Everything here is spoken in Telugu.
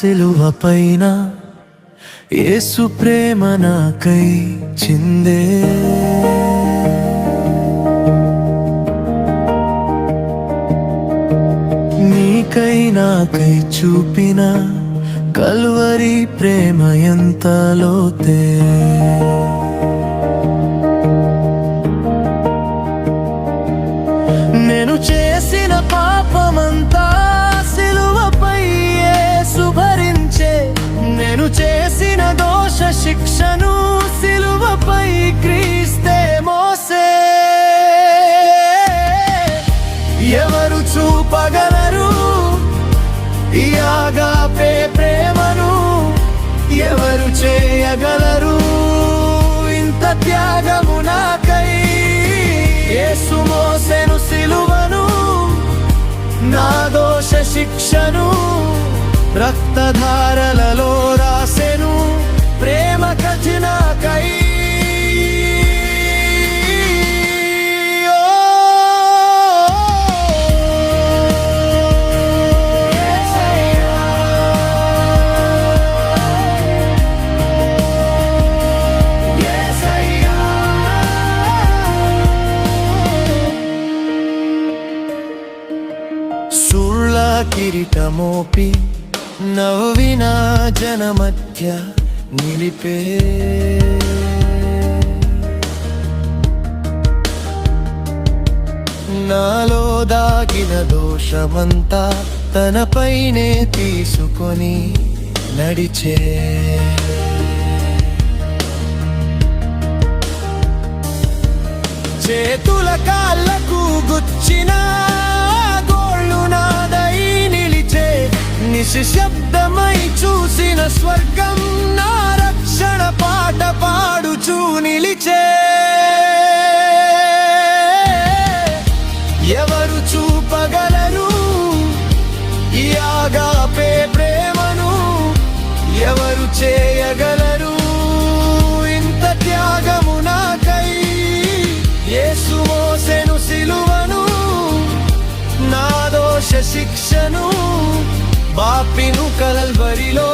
సిలువ పైన యేసు ప్రేమ నాకై చిందే. నీకై నాకై చూపిన కల్వరి ప్రేమ ఎంత లోతే. నేను చేసిన పాపమంతా సిలువపై యేసు భరించే. నేను చేసిన దోష శిక్షను సిలువపై క్రీస్తే మోసే. ఎవరు చూపగలరు ఈ ఆగాపే ప్రేమను? ఎవరు చేయగలరు ఇంత త్యాగము నాకై? యేసు మోసెను సిలువను, నా దోష శిక్షను, రక్తధారలలో రాసెను ప్రేమ ఖజనాకై. సుళ్ళ కిరీటమోపి నవ్విన జన మధ్య నిలిపే. నాలో దాగిన దోషమంతా తనపైనే తీసుకొని నడిచే. చేతుల కాళ్ళకు గుచ్చిన గోళ్ళు నాదై నిలిచే. నిశ్శబ్దమై చూసిన స్వర్గం నా రక్షణ పాట పాడుచూ నిలిచే. ఎవరు చూపగలరు ఈ ఆగాపే ప్రేమను? ఎవరు చేయగలరు ఇంత త్యాగము నాకై? యేసు మోసెను సిలువను, నా దోష శిక్షను, బాపిను కల్వరిలో